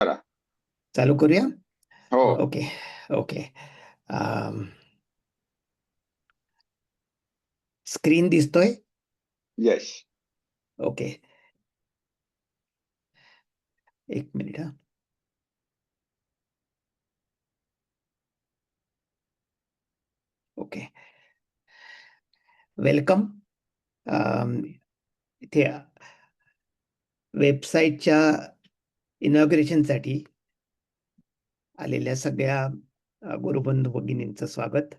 करा. चालू करूया. हो. ओके. ओके. स्क्रीन दिसतोय. यश. ओके. एक मिनिट हा. ओके. वेलकम. इथे वेबसाईटच्या इनॉग्रेशनसाठी आलेल्या सगळ्या गुरुबंधू भगिनींचं स्वागत.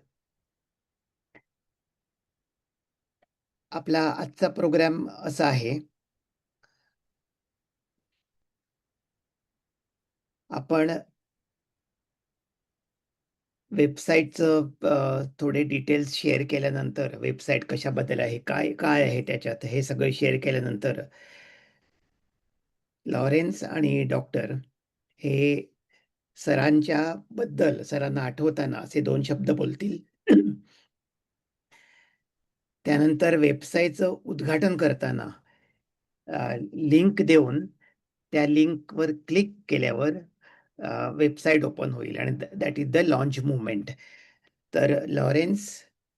आपला आजचा प्रोग्राम असा आहे, आपण वेबसाईटचं थोडे डिटेल्स शेअर केल्यानंतर, वेबसाईट कशाबद्दल आहे, काय काय आहे त्याच्यात, हे सगळं शेअर केल्यानंतर लॉरेन्स आणि डॉक्टर हे सरांच्या बद्दल, सरांना आठवताना असे 2 शब्द बोलतील. त्यानंतर वेबसाईटचं उद्घाटन करताना लिंक देऊन त्या लिंकवर क्लिक केल्यावर वेबसाईट ओपन होईल आणि that is the launch movement. तर लॉरेन्स,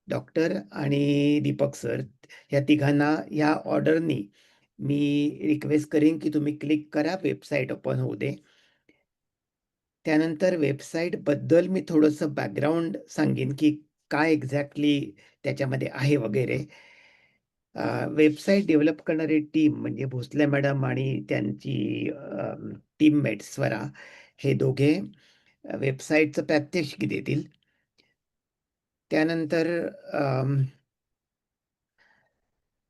डॉक्टर आणि दीपक सर या तिघांना या ऑर्डरनी मी रिक्वेस्ट करीन की तुम्ही क्लिक करा, वेबसाईट ओपन होऊ दे. त्यानंतर वेबसाईटबद्दल मी थोडंसं बॅकग्राऊंड सांगेन की काय एक्झॅक्टली त्याच्यामध्ये आहे वगैरे. वेबसाईट डेव्हलप करणारी टीम म्हणजे भोसले मॅडम आणि त्यांची टीममेट स्वरा, हे दोघे वेबसाईटचं प्रात्यक्षिक देतील. त्यानंतर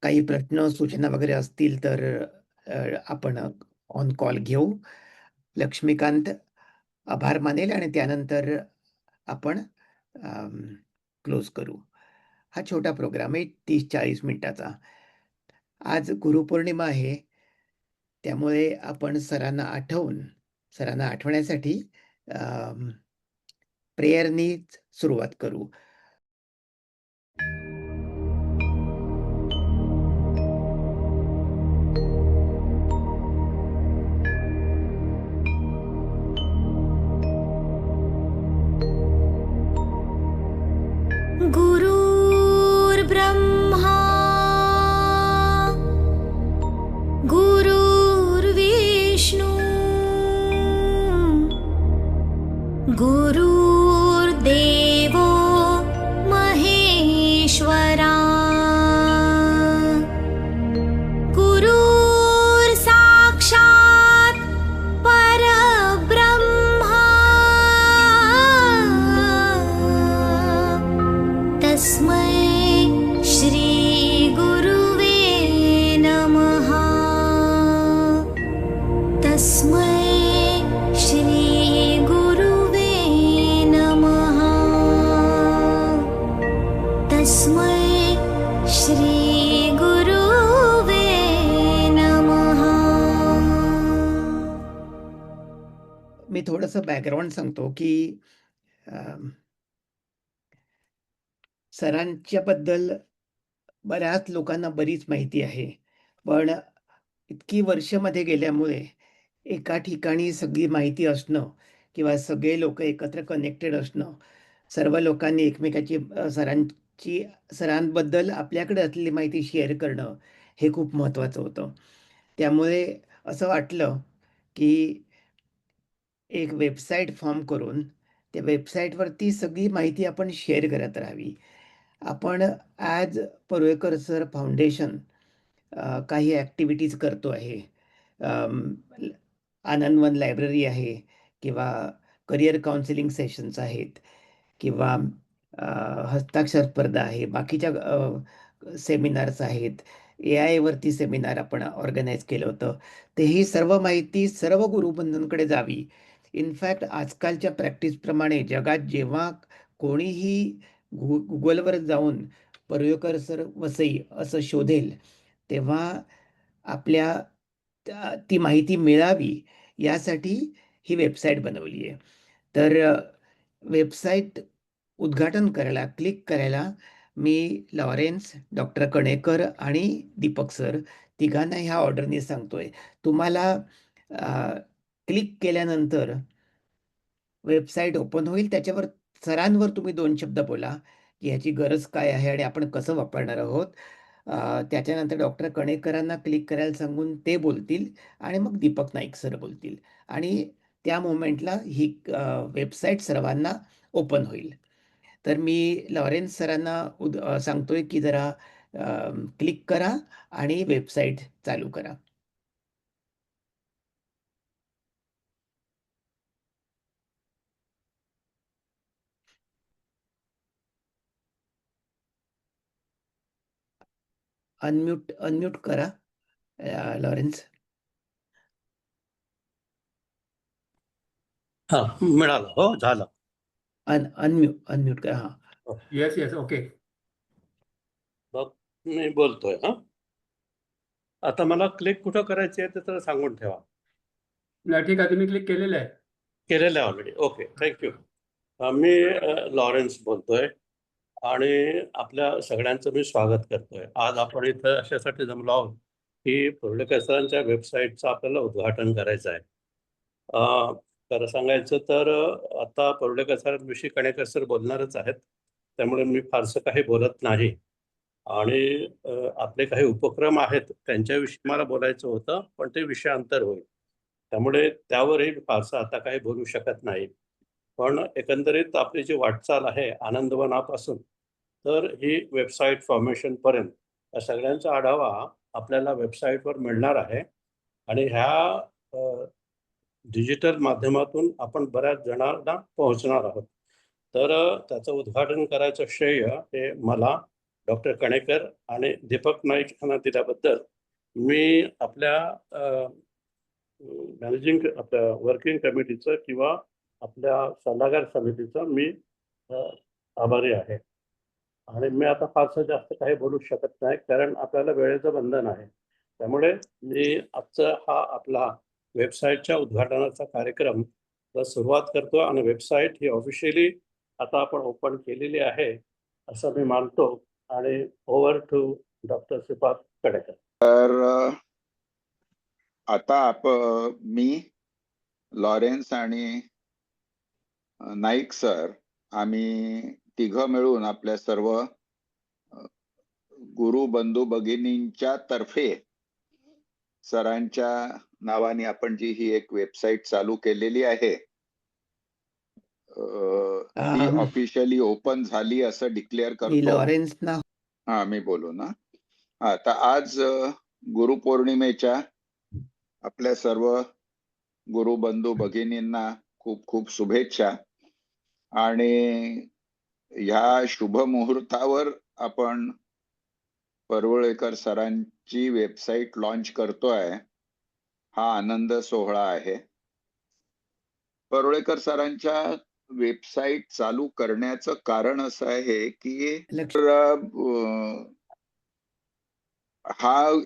काही प्रश्न सूचना वगैरे असतील तर आपण ऑन कॉल घेऊ. लक्ष्मीकांत आभार मानेल आणि त्यानंतर आपण क्लोज करू. हा छोटा प्रोग्राम आहे 30-40 मिनिटाचा. आज गुरुपौर्णिमा आहे, त्यामुळे आपण सरांना आठवण्यासाठी प्रेयरनीच सुरुवात करू. गुरुर्ब्रह्मा गुरुर्विष्णू गुरुर्देवो महेश्वरा गुरुर्साक्षात् परब्रह्मा तस्मै श्री गुरुवे नमः. तस्मै श्री गुरुवे नमः. तस्मै श्री गुरुवे नमः. मी थोडंसं बॅकग्राऊंड सांगतो की सरांच्या बद्दल बऱ्याच लोकांना बरीच माहिती आहे, पण इतकी वर्ष मध्ये गेल्यामुळे एका ठिकाणी सगळी माहिती असणं किंवा सगळे लोक एकत्र कनेक्टेड असणं, सर्व लोकांनी एकमेकाची सरांबद्दल आपल्याकडे असलेली माहिती शेअर करणं, हे खूप महत्त्वाचं होतं. त्यामुळे असं वाटलं की एक वेबसाईट फॉर्म करून त्या वेबसाईटवरती सगळी माहिती आपण शेअर करत राहावी. आपण ॲज परुळेकर सर फाउंडेशन काही ॲक्टिव्हिटीज करतो आहे. आनंदवन लायब्ररी आहे किंवा करिअर काउन्सिलिंग सेशन्स आहेत किंवा हस्ताक्षर स्पर्धा आहे, बाकीच्या सेमिनार्स आहेत. AI वरती सेमिनार आपण ऑर्गनाईज केलं होतं. तर ही सर्व माहिती सर्व गुरुबंधूंकडे जावी. इनफॅक्ट आजकालच्या प्रॅक्टिसप्रमाणे जगात जेव्हा कोणीही गुगलवर जाऊन परुळेकर सर वसई असं शोधेल, तेव्हा आपल्या ती माहिती मिळावी यासाठी ही वेबसाईट बनवली आहे. तर वेबसाईट उद्घाटन करायला, क्लिक करायला मी लॉरेन्स, डॉक्टर कणेकर आणि दीपक सर तिघांना ह्या ऑर्डरनी सांगतोय. तुम्हाला क्लिक केल्यानंतर वेबसाईट ओपन होईल. त्याच्यावर सरांवर तुम्ही 2 शब्द बोला, की ह्याची गरज काय आहे आणि आपण कसं वापरणार आहोत. त्याच्यानंतर डॉक्टर कणेकरांना क्लिक करायला सांगून ते बोलतील आणि मग दीपक नाईक सर बोलतील आणि त्या मोमेंटला ही वेबसाईट सर्वांना ओपन होईल. तर मी लॉरेन्स सरांना सांगतोय, की जरा क्लिक करा आणि वेबसाईट चालू करा. अनम्यूट करा लॉरेन्स. हा मिळालं. हो झालं. अनम्यूट करा. हां. Yes yes okay. मग मी बोलतोय. हा आता मला क्लिक कुठं करायची आहे ते तर सांगून ठेवा. नाही ठीक आहे, तुम्ही क्लिक केलेलं आहे. केलेलं आहे ऑलरेडी. Okay, thank you. मी लॉरेन्स बोलतोय आणि आपल्या सगळ्यांचं मी स्वागत करतोय. आज आपण इथं अशासाठी जमलो आहोत की परुळेकर सरांच्या वेबसाईटचं आपल्याला उद्घाटन करायचं आहे. खरं सांगायचं तर आता परुळेकर सरांविषयी कणेकर सर बोलणारच आहेत, त्यामुळे मी फारसं काही बोलत नाही. आणि आपले काही उपक्रम आहेत त्यांच्याविषयी मला बोलायचं होतं, पण ते विषयांतर होईल, त्यामुळे त्यावरही फारसं आता काही बोलू शकत नाही. पण एकंदरीत आपली जी वाटचाल आहे आनंदवनापासून तर ही वेबसाईट फॉर्मेशनपर्यंत या सगळ्यांचा आढावा आपल्याला वेबसाईटवर मिळणार आहे. आणि ह्या डिजिटल माध्यमातून आपण बऱ्याच जणांना पोहोचणार आहोत. तर त्याचं उद्घाटन करायचं श्रेय हे मला, डॉक्टर कणेकर आणि दीपक नाईक यांना दिल्याबद्दल मी आपल्या आपल्या वर्किंग कमिटीचं किंवा आपल्या सल्लागार समितीचं मी आभारी आहे. आणि मी आता फारसं जास्त काही बोलू शकत नाही, कारण आपल्याला वेळेचं बंधन आहे. त्यामुळे मी आजचा हा आपला वेबसाईटच्या उद्घाटनाचा कार्यक्रम सुरुवात करतो आणि वेबसाईट ही ऑफिशियली आता आपण ओपन केलेली आहे असं मी मानतो. आणि over to doctor Shripad Kanekar. तर आता मी, लॉरेन्स आणि नाईक सर आम्ही तिघं मिळून आपल्या सर्व गुरु बंधू भगिनींच्या तर्फे सरांच्या नावाने आपण जी ही एक वेबसाईट चालू केलेली आहे ती ऑफिशियली ओपन झाली असं डिक्लेअर करतो. लॉरेन्सना हा मी बोलू ना. आता आज गुरुपौर्णिमेच्या आपल्या सर्व गुरु बंधू भगिनींना खूप खूप शुभेच्छा. आणि ह्या शुभ मुहूर्तावर आपण परुळेकर सरांची वेबसाईट लॉन्च करतोय, हा आनंद सोहळा आहे. परुळेकर सरांच्या वेबसाईट चालू करण्याचं कारण असं आहे की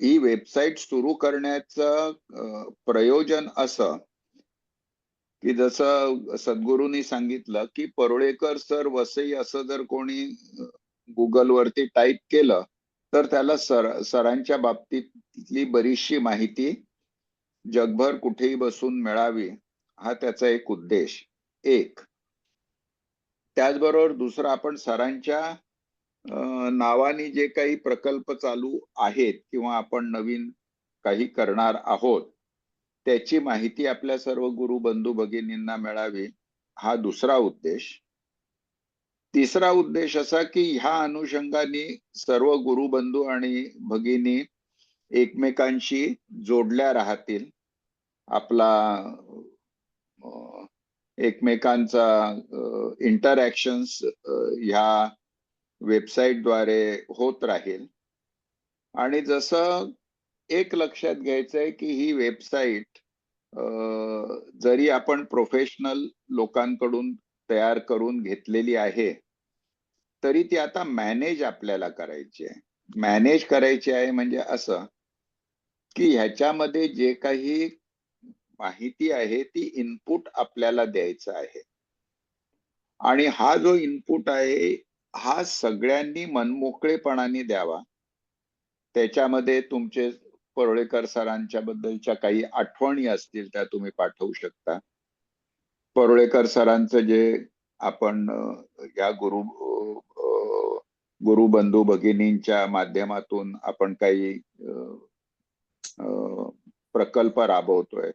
ही वेबसाईट सुरू करण्याचं प्रयोजन असं की जसं सद्गुरूंनी सांगितलं की परुळेकर सर वसई असं जर कोणी गुगलवरती टाईप केलं तर त्याला सरांच्या बाबतीतली बरीचशी माहिती जगभर कुठेही बसून मिळावी, हा त्याचा एक उद्देश. एक त्याचबरोबर दुसरा, आपण सरांच्या नावाने जे काही प्रकल्प चालू आहेत किंवा आपण नवीन काही करणार आहोत त्याची माहिती आपल्या सर्व गुरु बंधू भगिनींना मिळावी, हा दुसरा उद्देश. तिसरा उद्देश असा की ह्या अनुषंगाने सर्व गुरु बंधू आणि भगिनी एकमेकांशी जोडल्या राहतील. आपला एकमेकांचा इंटरॅक्शन्स ह्या वेबसाईटद्वारे होत राहील. आणि जसं एक लक्षात घ्यायचंय की ही वेबसाईट जरी आपण प्रोफेशनल लोकांकडून तयार करून घेतलेली आहे तरी ती आता मॅनेज आपल्याला करायची आहे. मॅनेज करायची आहे म्हणजे असं की ह्याच्यामध्ये जे काही माहिती आहे ती इनपुट आपल्याला द्यायचं आहे. आणि हा जो इनपुट आहे हा सगळ्यांनी मनमोकळेपणाने द्यावा. त्याच्यामध्ये तुमचे परुळेकर सरांच्या बद्दलच्या काही आठवणी असतील त्या तुम्ही पाठवू शकता. परुळेकर सरांचं जे आपण या गुरु बंधू भगिनींच्या माध्यमातून आपण काही प्रकल्प राबवतोय,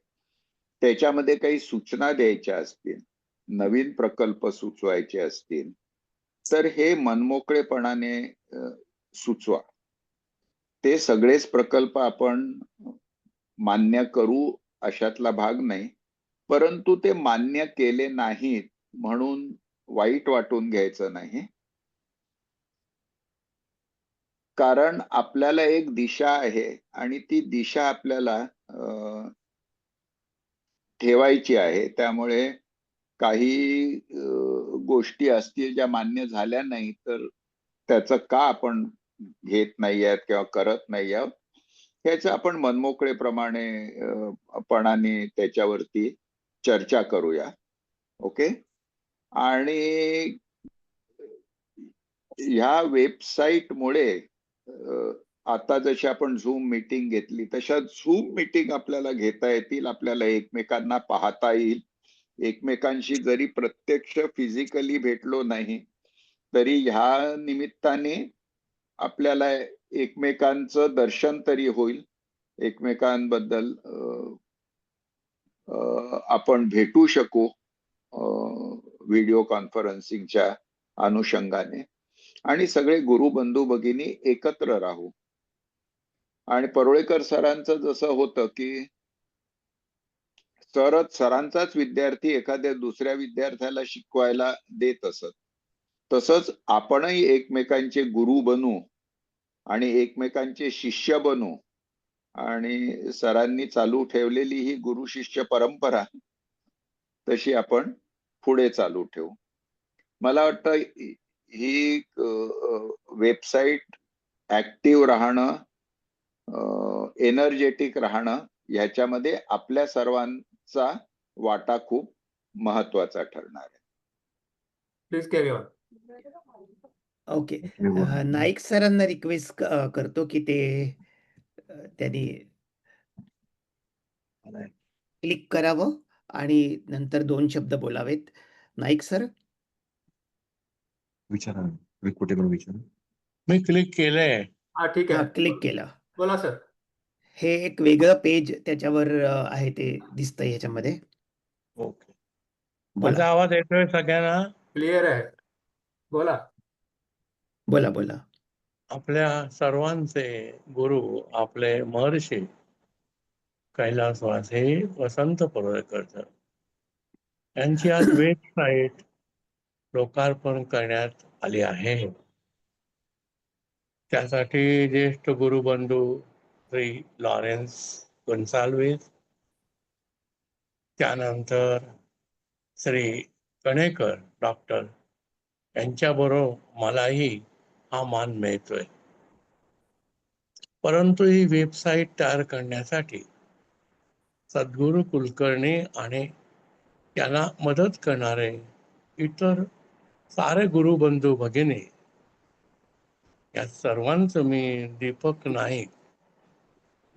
त्याच्यामध्ये काही सूचना द्यायच्या असतील, नवीन प्रकल्प सुचवायचे असतील, तर हे मनमोकळेपणाने सुचवा. ते सगळेच प्रकल्प आपण मान्य करू अशातला भाग नाही, परंतु ते मान्य केले नाहीत म्हणून वाईट वाटून घ्यायचं नाही. कारण आपल्याला एक दिशा आहे आणि ती दिशा आपल्याला ठेवायची आहे. त्यामुळे काही गोष्टी असतील ज्या मान्य झाल्या नाही, तर त्याचं का आपण घेत नाही आहोत किंवा करत नाही आहोत, ह्याचं आपण मनमोकळेपणाने पणाने त्याच्यावरती चर्चा करूया. ओके. आणि ह्या वेबसाईटमुळे आता जशी आपण झूम मीटिंग घेतली तशा झूम मीटिंग आपल्याला घेता येतील, आपल्याला एकमेकांना पाहता येईल. एकमेकांशी जरी प्रत्यक्ष फिजिकली भेटलो नाही तरी ह्या निमित्ताने आपल्याला एकमेकांचं दर्शन तरी होईल, एकमेकांबद्दल आपण भेटू शकू व्हिडिओ कॉन्फरन्सिंगच्या अनुषंगाने, आणि सगळे गुरु बंधू भगिनी एकत्र राहू. आणि परुळेकर सरांचं जसं होतं की सरांचाच विद्यार्थी एखाद्या दुसऱ्या विद्यार्थ्याला शिकवायला देत असत, तसंच आपणही एकमेकांचे गुरु बनू आणि एकमेकांचे शिष्य बनू. आणि सरांनी चालू ठेवलेली ही गुरु शिष्य परंपरा तशी आपण पुढे चालू ठेवू. मला वाटतं ही वेबसाईट ऍक्टिव्ह राहणं, एनर्जेटिक राहणं, ह्याच्यामध्ये आपल्या सर्वांचा वाटा खूप महत्वाचा ठरणार आहे. Please carry on. Okay. Naik सरांना रिक्वेस्ट करतो की ते त्यांनी क्लिक करावं आणि नंतर 2 शब्द बोलावेत. नाईक सर. विचारा, मी कुठे पण विचारा. मी क्लिक केलंय. हा, ठीक हा, आहे. क्लिक केलं. बोला सर. हे एक वेगळं पेज त्याच्यावर आहे, ते दिसतंय ह्याच्यामध्ये. ओके. बोला माझा आवाज येतोय सगळ्यांना? क्लिअर आहे. बोला. बोला बोला. आपल्या सर्वांचे गुरु, आपले महर्षी कैलासवासी वसंत परुळेकर सर यांची आज वेबसाईट लोकार्पण करण्यात आली आहे. त्यासाठी ज्येष्ठ गुरुबंधू श्री लॉरेन्स गोन्साल्विस, त्यानंतर श्री कणेकर डॉक्टर यांच्याबरोबर मलाही हा मान मिळतोय. परंतु ही वेबसाईट तयार करण्यासाठी सद्गुरू कुलकर्णी आणि त्यांना मदत करणारे इतर सारे गुरुबंधू भगिनी, या सर्वांचं मी दीपक नाईक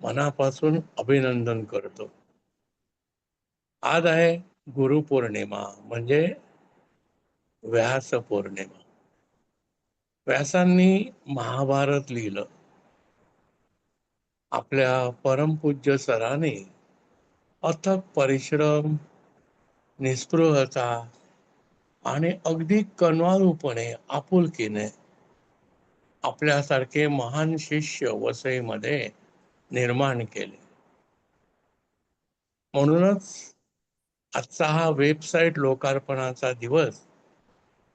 मनापासून अभिनंदन करतो. आज आहे गुरुपौर्णिमा, म्हणजे व्यास पौर्णिमा. व्यासांनी महाभारत लिहिलं. आपल्या परमपूज्य सरांनी अथक परिश्रम, निस्पृहता आणि अगदी कणवाळूपणे, आपुलकीने आपल्यासारखे महान शिष्य वसईमध्ये निर्माण केले. म्हणूनच आजचा हा वेबसाईट लोकार्पणाचा दिवस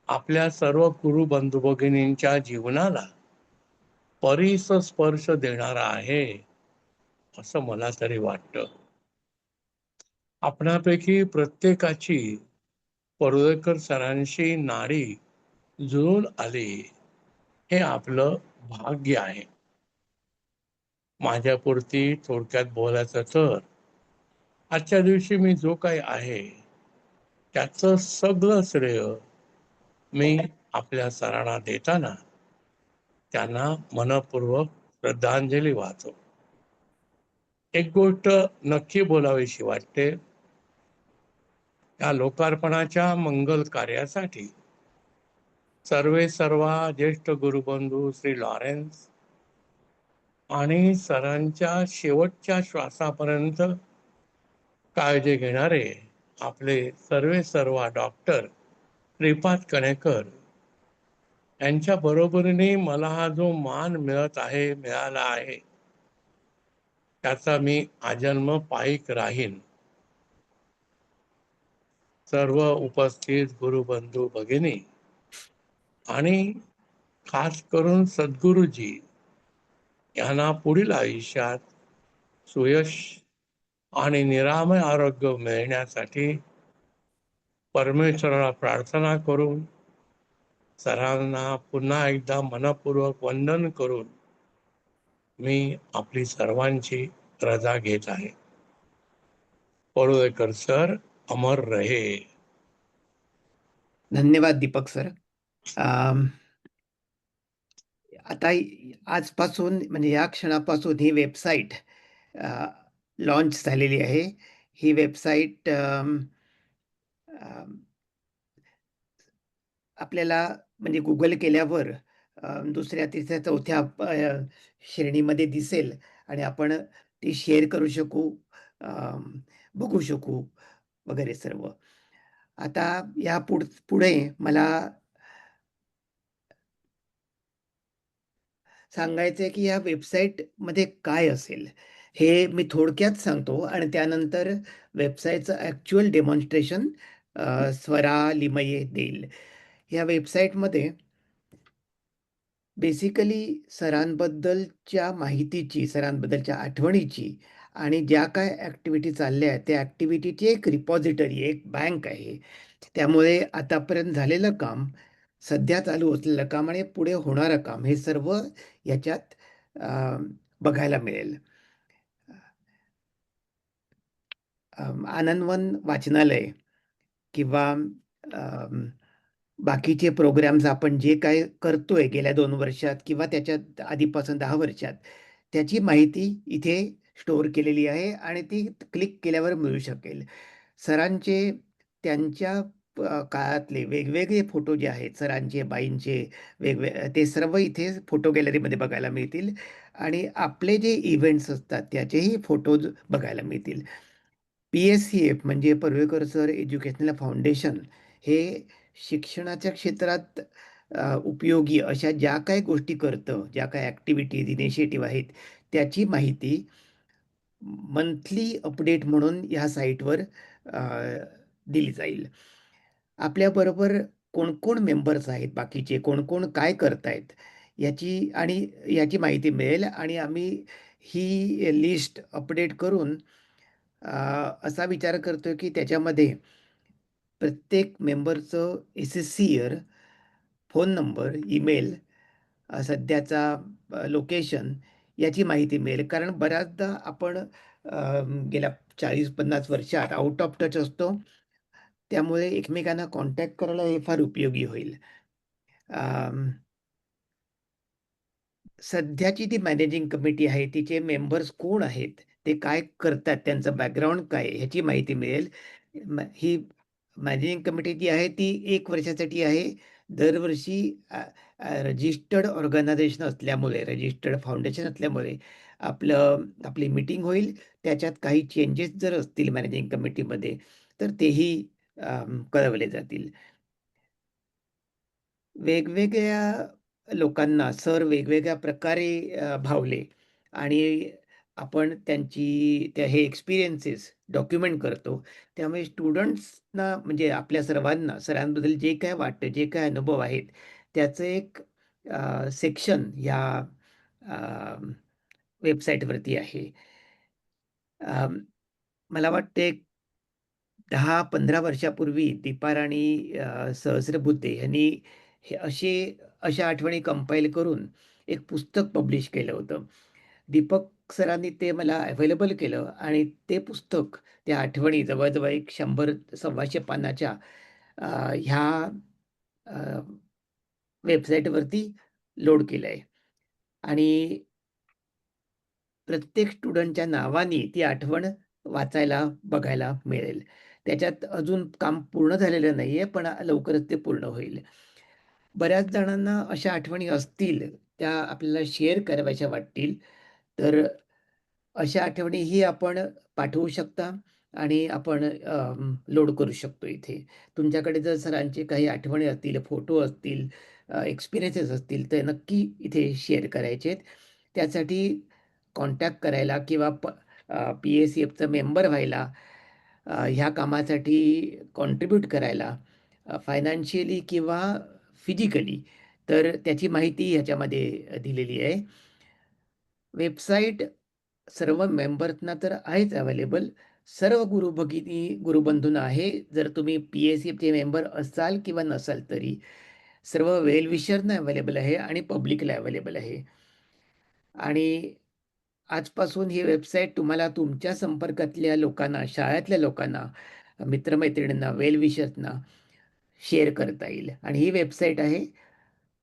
आपल्या सर्व गुरु बंधू भगिनींच्या जीवनाला परीस स्पर्श देणारा आहे, असं मला तरी वाटतं. आपणापैकी प्रत्येकाची परुळेकर सरांशी नाडी जुळून आली, हे आपलं भाग्य आहे. माझ्यापुरती थोडक्यात बोलायचं तर आजच्या दिवशी मी जो काही आहे त्याचं सगळं श्रेय मी आपल्या सरांना देताना त्यांना मनपूर्वक श्रद्धांजली वाहतो. एक गोष्ट नक्की बोलावीशी वाटते. या लोकार्पणाच्या मंगल कार्यासाठी सर्वे सर्वा ज्येष्ठ गुरुबंधू श्री लॉरेन्स आणि सरांच्या शेवटच्या श्वासापर्यंत काळजी घेणारे आपले सर्वे सर्वा डॉक्टर श्रीपाद कणेकर यांच्या बरोबरीने मला हा जो मान मिळाला आहे त्याचा मी आजन्म पाईक राहीन. सर्व उपस्थित गुरुबंधू भगिनी आणि खास करून सद्गुरुजी यांना पुढील आयुष्यात सुयश आणि निरामय आरोग्य मिळण्यासाठी परमेश्वराला प्रार्थना करून सरांना पुन्हा एकदा मनपूर्वक वंदन करून मी आपली सर्वांची रजा घेत आहे. पडुळेकर सर अमर रहे. धन्यवाद दीपक सर. आता आजपासून म्हणजे या क्षणापासून ही वेबसाईट लॉन्च झालेली आहे. ही वेबसाईट आपल्याला म्हणजे गुगल केल्यावर दुसऱ्या, तिसऱ्या, चौथ्या श्रेणीमध्ये दिसेल आणि आपण ती शेअर करू शकू, बघू शकू वगैरे सर्व. आता या पुढे मला सांगायचं आहे की या वेबसाईटमध्ये काय असेल हे मी थोडक्यात सांगतो आणि त्यानंतर वेबसाईटचं ॲक्च्युअल डेमॉन्स्ट्रेशन स्वरा लिमये देईल. या वेबसाईटमध्ये बेसिकली सरांबद्दलच्या माहितीची, सरांबद्दलच्या आठवणीची आणि ज्या काय ॲक्टिव्हिटी चालल्या आहेत त्या ॲक्टिव्हिटीची एक रिपॉझिटरी, एक बँक आहे. त्यामुळे आतापर्यंत झालेलं काम, सध्या चालू असलेलं काम आणि पुढे होणारं काम हे सर्व याच्यात बघायला मिळेल. आनंदवन वाचनालय किंवा बाकीचे प्रोग्राम्स आपण जे काय करतोय गेल्या 2 वर्षात किंवा त्याच्यात आधीपासून 10 वर्षात, त्याची माहिती इथे स्टोअर केलेली आहे आणि ती क्लिक केल्यावर मिळू शकेल. सरांचे त्यांच्या काळातले वेगवेगळे फोटो जे आहेत सरांचे, बाईंचे ते सर्व इथे फोटो गॅलरीमध्ये बघायला मिळतील आणि आपले जे इव्हेंट्स असतात त्याचेही फोटोज बघायला मिळतील. PSCF म्हणजे परुळेकर सर एज्युकेशनल फाउंडेशन हे शिक्षणाच्या क्षेत्रात उपयोगी अशा ज्या काही गोष्टी करतं, ज्या काही ॲक्टिव्हिटीज, इनिशिएटिव्ह आहेत त्याची माहिती मंथली अपडेट म्हणून ह्या साईटवर दिली जाईल. आपल्याबरोबर कोण मेंबर्स आहेत, बाकीचे कोण काय करतायत याची माहिती मिळेल आणि आम्ही ही लिस्ट अपडेट करून असा विचार करतोय की त्याच्यामध्ये प्रत्येक मेंबरचं SSC year, phone number, email, सध्याचा लोकेशन याची माहिती मिळेल. कारण बऱ्याचदा आपण गेल्या 40-50 वर्षात आउट ऑफ टच असतो. त्यामुळे एकमेकांना कॉन्टॅक्ट करायला हे फार उपयोगी होईल. सध्याची ती मॅनेजिंग कमिटी आहे, तिचे मेंबर्स कोण आहेत, ते काय करतात, त्यांचं बॅकग्राऊंड काय आहे, ह्याची माहिती मिळेल. ही मॅनेजिंग कमिटी जी आहे ती 1 वर्षासाठी आहे. दरवर्षी रजिस्टर्ड ऑर्गनायझेशन असल्यामुळे, रजिस्टर्ड फाउंडेशन असल्यामुळे आपली मीटिंग होईल. त्याच्यात काही चेंजेस जर असतील मॅनेजिंग कमिटीमध्ये तर तेही कळवले जातील. वेगवेगळ्या लोकांना सर वेगवेगळ्या प्रकारे भावले आणि आपण हे एक्सपिरियन्सेस डॉक्युमेंट करतो. त्यामुळे स्टुडंट्सना म्हणजे आपल्या सर्वांना सरांबद्दल जे काय वाटतं, जे काय अनुभव आहेत त्याचं एक सेक्शन या वेबसाईटवरती आहे. मला वाटते 10-15 वर्षापूर्वी दीपाराणी सहस्रबुद्धे यांनी अशा आठवणी कंपाईल करून एक पुस्तक पब्लिश केलं होतं. दीपक सरांनी ते मला अवेलेबल केलं आणि ते पुस्तक, त्या आठवणी जवळ-जवळ एक 100-125 पानाच्या ह्या वेबसाईटवरती लोड केलं आहे आणि प्रत्येक स्टुडंटच्या नावाने ती आठवण वाचायला, बघायला मिळेल. त्याच्यात अजून काम पूर्ण झालेलं नाहीये, पण लवकरच ते पूर्ण होईल. बऱ्याच जणांना अशा आठवणी असतील, त्या आपल्याला शेअर कराव्याशा वाटतील, तर अशा आठवणीही आपण पाठवू शकता आणि आपण लोड करू शकतो इथे. तुमच्याकडे जर सरांचे काही आठवणी असतील, फोटो असतील, एक्सपिरियन्सेस असतील, तर नक्की इथे शेअर करायचे आहेत. त्यासाठी कॉन्टॅक्ट करायला किंवा PACFचं मेंबर व्हायला, ह्या कामासाठी कॉन्ट्रिब्यूट करायला, फायनान्शियली किंवा फिजिकली, तर त्याची माहिती ह्याच्यामध्ये दिलेली आहे. वेबसाईट सर्व मेंबर्सना तर आहेच अवेलेबल. सर्व गुरु भगिनी, गुरुबंधूंना आहे. जर तुम्ही PACFचे मेंबर असाल किंवा नसाल तरी. सर्व वेल विशरना अवेलेबल आहे आणि पब्लिकला अवेलेबल आहे. आणि आजपासून ही वेबसाईट तुम्हाला तुमच्या संपर्कातल्या लोकांना, शाळेतल्या लोकांना, मित्रमैत्रिणींना, वेल विशर्सना शेअर करता येईल. आणि ही वेबसाईट आहे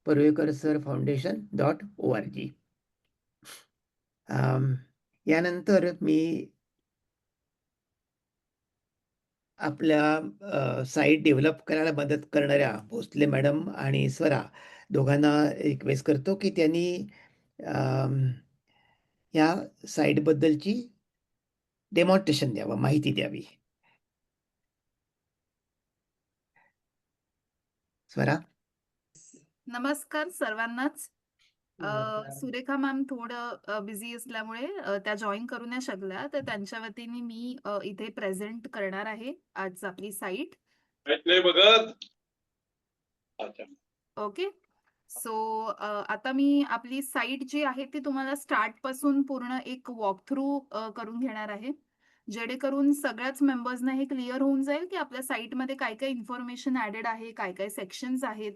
parulekar-sir-foundation.org. यानंतर मी आपल्या साईट डेव्हलप करायला मदत करणाऱ्या भोसले मॅडम आणि स्वरा दोघांना रिक्वेस्ट करतो की त्यांनी या साईटबद्दलची डेमॉन्स्ट्रेशन द्यावं, माहिती द्यावी. स्वरा. नमस्कार सर्वांनाच. सुरेखा मॅम थोडं बिझी असल्यामुळे त्या जॉईन करू नाही शकल्या, तर त्यांच्या वतीने मी इथे प्रेझेंट करणार आहे आज आपली साईट. नाही बघत. अच्छा. ओके. सो आता मी आपली साईट जी आहे ती तुम्हाला स्टार्ट पासून पूर्ण एक वॉक थ्रू करून घेणार आहे, जेणेकरून सगळ्याच मेंबर्सना हे क्लिअर होऊन जाईल की आपल्या साईटमध्ये काय काय इन्फॉर्मेशन ऍडेड आहे, काय काय सेक्शन्स आहेत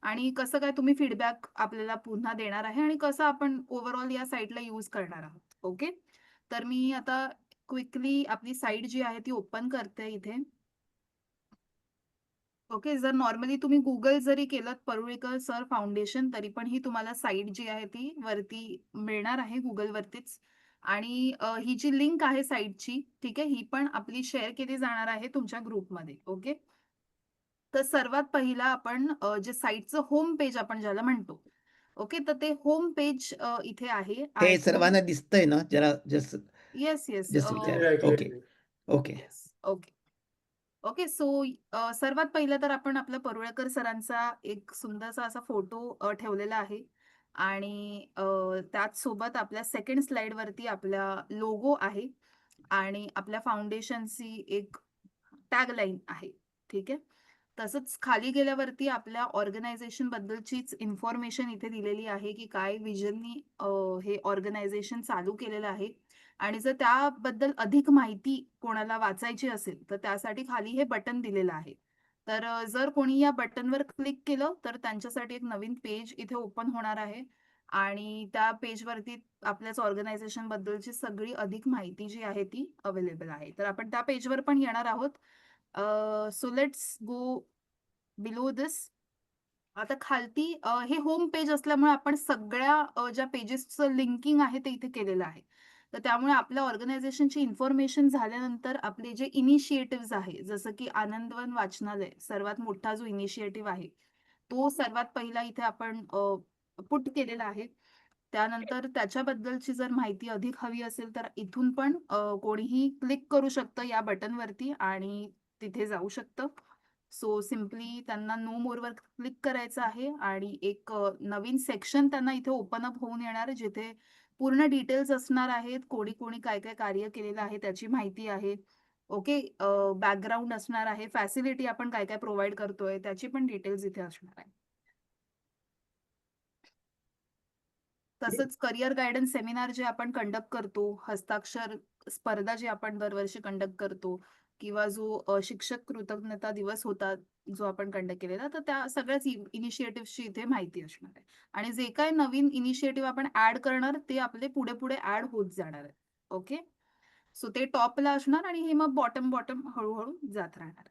आणि कसं काय तुम्ही फीडबॅक आपल्याला पुन्हा देणार आहे आणि कसं आपण ओव्हरऑल या साईटला यूज करणार आहोत. ओके. तर मी आता क्विकली आपली साईट जी आहे ती ओपन करते इथे. ओके. जर नॉर्मली तुम्ही गुगल जरी केलं परुळेकर सर फाउंडेशन, तरी पण ही तुम्हाला साईट जी आहे ती वरती मिळणार आहे गुगलवरतीच. आणि ही जी लिंक आहे साईटची, ठीक आहे, ही पण आपली शेअर केली जाणार आहे तुमच्या ग्रुपमध्ये. ओके. तर सर्वात पहिला आपण जे साईटचं होम पेज आपण ज्याला म्हणतो, ओके, तर ते होम पेज इथे आहे. हे आणि सर्वांना दिसतंय ना? जरा जस्ट येस येस जस्ट विचार. Okay okay. Okay okay. So सर्वात पहिलं तर आपण आपल्या परुळेकर सरांचा एक सुंदरसा असा फोटो ठेवलेला आहे आणि त्याच सोबत आपल्या सेकंड स्लाइड वरती आपला लोगो आहे आणि आपल्या फाउंडेशनची एक टॅगलाईन आहे. ठीक आहे. तसंच खाली गेल्यावरती आपल्या ऑर्गनायझेशन बद्दलचीच इन्फॉर्मेशन इथे दिलेली आहे की काय विजननी हे ऑर्गनायझेशन चालू केलेलं आहे आणि जर त्याबद्दल अधिक माहिती कोणाला वाचायची असेल तर त्यासाठी खाली हे बटन दिलेलं आहे. तर जर कोणी या बटनवर क्लिक केलं तर त्यांच्यासाठी एक नवीन पेज इथे ओपन होणार आहे आणि त्या पेजवरती आपल्याच ऑर्गनायझेशन बद्दलची सगळी अधिक माहिती जी आहे ती अवेलेबल आहे. तर आपण त्या पेजवर पण येणार आहोत. सो लेट्स गो बिलो दिस. आता खालती हे होम पेज असल्यामुळे आपण सगळ्या ज्या पेजेसचं लिंकिंग आहे ते इथे केलेलं आहे. तर त्यामुळे आपल्या ऑर्गनायझेशनची इन्फॉर्मेशन झाल्यानंतर आपले जे इनिशिएटिव्ह आहे, जसं की आनंदवन वाचनालय सर्वात मोठा जो इनिशिएटिव्ह आहे, तो सर्वात पहिला इथे आपण पुट केलेला आहे. त्यानंतर त्याच्याबद्दलची जर माहिती अधिक हवी असेल तर इथून पण कोणीही क्लिक करू शकतं या बटनवरती आणि तिथे जाऊ शकतं. सो सिम्पली त्यांना नो मोरवर क्लिक करायचं आहे आणि एक नवीन सेक्शन त्यांना इथे ओपन अप होऊन येणार, जिथे पूर्ण डिटेल्स असणार आहेत. कोणी कोणी काय काय कार्य केलेलं आहे त्याची माहिती आहे. ओके. बॅकग्राऊंड असणार आहे, फॅसिलिटी आपण काय काय प्रोव्हाइड करतोय त्याची पण डिटेल्स इथे असणार आहे. तसंच करिअर गायडन्स सेमिनार जे आपण कंडक्ट करतो, हस्ताक्षर स्पर्धा जी आपण दरवर्षी कंडक्ट करतो किंवा जो शिक्षक कृतज्ञता दिवस होता जो आपण कंडक्ट केलेला, तर त्या सगळ्याच इनिशिएटिव्हची इथे माहिती असणार आहे आणि जे काय नवीन इनिशिएटिव्ह आपण ऍड करणार ते आपले पुढे पुढे ऍड होत जाणार आहे. ओके. सो ते टॉपला असणार आणि हे मग बॉटम बॉटम हळूहळू जात राहणार.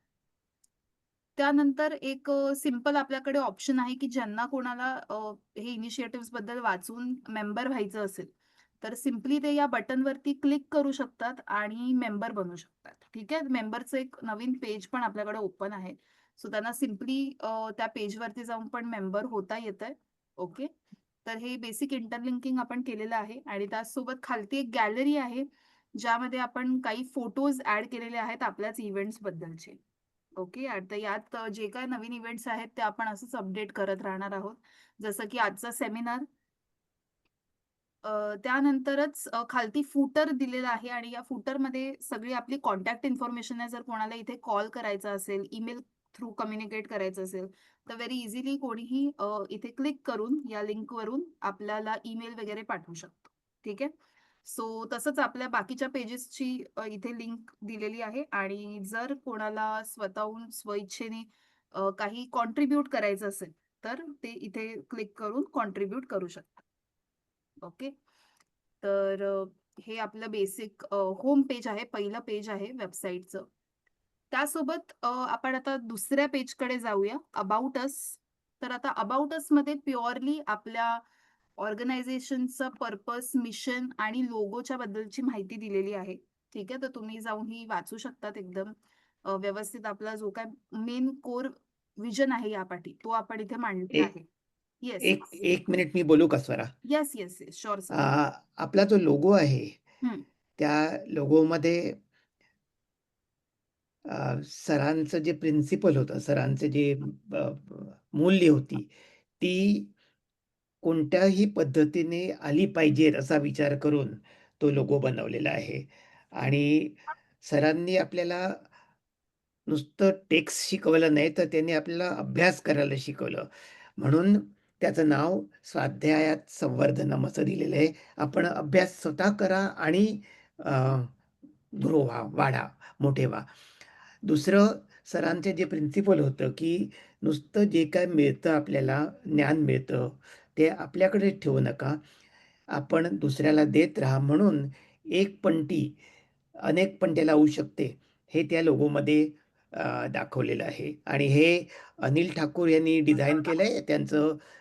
त्यानंतर एक सिंपल आपल्याकडे ऑप्शन आहे की ज्यांना कोणाला हे इनिशिएटिव्ह बद्दल वाचून मेंबर व्हायचं असेल तर सिम्पली ते या बटनवरती क्लिक करू शकतात आणि मेंबर बनू शकतात. ठीक आहे. मेंबरचं एक नवीन पेज पण आपल्याकडे ओपन आहे. सो त्यांना सिम्पली त्या पेजवरती जाऊन पण मेंबर होता येतंय. ओके. तर हे बेसिक इंटरलिंकिंग आपण केलेलं आहे आणि त्याचसोबत खालती एक गॅलरी आहे, ज्यामध्ये आपण काही फोटोज ऍड केलेले आहेत आपल्याच इव्हेंट्स बद्दलचे. ओके. आता यात जे काय नवीन इव्हेंट्स आहेत ते आपण असंच अपडेट करत राहणार आहोत. जसं की आजचा सेमिनार, त्यानंतरच खालती फुटर दिलेला आहे आणि या फुटरमध्ये सगळी आपली कॉन्टॅक्ट इन्फॉर्मेशन आहे. जर कोणाला इथे कॉल करायचा असेल, ईमेल थ्रू कम्युनिकेट करायचं असेल, तर व्हेरी इझिली कोणीही इथे क्लिक करून या लिंकवरून आपल्याला ईमेल वगैरे पाठवू शकतो. ठीक आहे. सो तसंच आपल्या बाकीच्या पेजेसची इथे लिंक दिलेली आहे आणि जर कोणाला स्वतःहून स्वइच्छेने काही कॉन्ट्रीब्यूट करायचं असेल, तर ते इथे क्लिक करून कॉन्ट्रीब्यूट करू शकतात. ओके. तर हे आपलं बेसिक होम पेज आहे, पहिलं पेज आहे वेबसाईटचं. त्यासोबत आपण आता दुसऱ्या पेजकडे जाऊया, अबाउट अस. तर आता अबाउट मध्ये प्युअरली आपल्या ऑर्गनायझेशनचं पर्पस, मिशन आणि लोगोच्या बद्दलची माहिती दिलेली आहे. ठीक आहे. तर तुम्ही जाऊन ही वाचू शकतात एकदम व्यवस्थित. आपला जो काय मेन कोर विजन आहे यापाठी, तो आपण इथे मांडलेला एक आहे. येस, एक येस. एक मिनिट मी बोलू का Swara? Yes, yes, yes. Sure sir. आपला जो लोगो आहे, हं. त्या लोगोमध्ये सरांचं जे प्रिन्सिपल होतं, सरांचं जे मूल्य होती, ती कोणत्याही पद्धतीने आली पाहिजेत असा विचार करून तो लोगो बनवलेला आहे. आणि सरांनी आपल्याला नुसतं टेक्स्ट शिकवलं नाही, तर त्यांनी आपल्याला अभ्यास करायला शिकवलं. म्हणून त्याचं नाव स्वाध्यायात संवर्धनम असं दिलेलं आहे. आपण अभ्यास स्वतः करा आणि ग्रो व्हा, वाढा, मोठे व्हा. दुसरं सरांचे जे प्रिन्सिपल होतं, की नुसतं जे काय मिळतं आपल्याला, ज्ञान मिळतं, ते आपल्याकडे ठेवू नका. आपण दुसऱ्याला देत राहा. म्हणून एक पंटी अनेक पणत्या लावू शकते, हे त्या लोगोमध्ये दाखवलेलं आहे. आणि हे अनिल ठाकूर यांनी डिझाइन केलंय.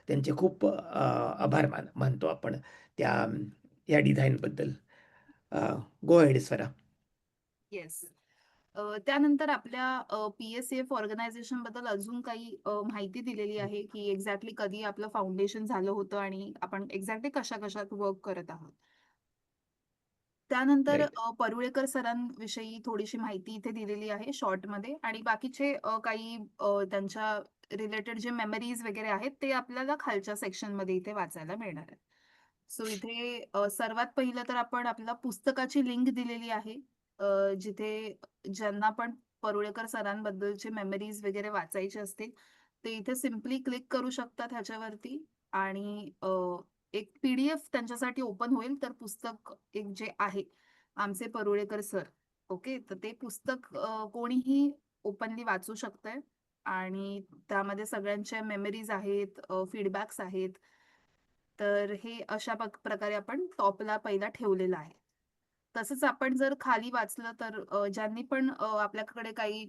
त्यांचे खूप आभार मानतो आपण या डिझाईनबद्दल. Go ahead Swara. येस. त्यानंतर आपल्या PSAF ऑर्गनायझेशन बद्दल अजून काही माहिती दिलेली आहे, की एक्झॅक्टली कधी आपलं फाउंडेशन झालं होतं आणि आपण एक्झॅक्टली कशा-कशात वर्क करत आहोत. त्यानंतर राईट. परुळेकर सरांविषयी थोडीशी माहिती इथे दिलेली आहे शॉर्टमध्ये आणि बाकीचे काही त्यांच्या रिलेटेड जे मेमरीज वगैरे आहेत, ते आपल्याला खालच्या सेक्शनमध्ये इथे वाचायला मिळणार आहेत. सो इथे सर्वात पहिलं तर आपण आपल्या पुस्तकाची लिंक दिलेली आहे. जिथे ज्यांना पण परुळेकर सरांबद्दलचे मेमरीज वगैरे वाचायचे असतील, ते इथे सिम्पली क्लिक करू शकतात ह्याच्यावरती आणि एक PDF त्यांच्यासाठी ओपन होईल. तर पुस्तक एक जे आहे, आमचे परुळेकर सर, ओके. तर ते पुस्तक कोणीही ओपनली वाचू शकतंय आणि त्यामध्ये सगळ्यांच्या मेमरीज आहेत, फीडबॅक्स आहेत. तर हे अशा प्रकारे आपण टॉपला पहिला ठेवलेलं आहे. तसंच आपण जर खाली वाचलं तर ज्यांनी पण आपल्याकडे काही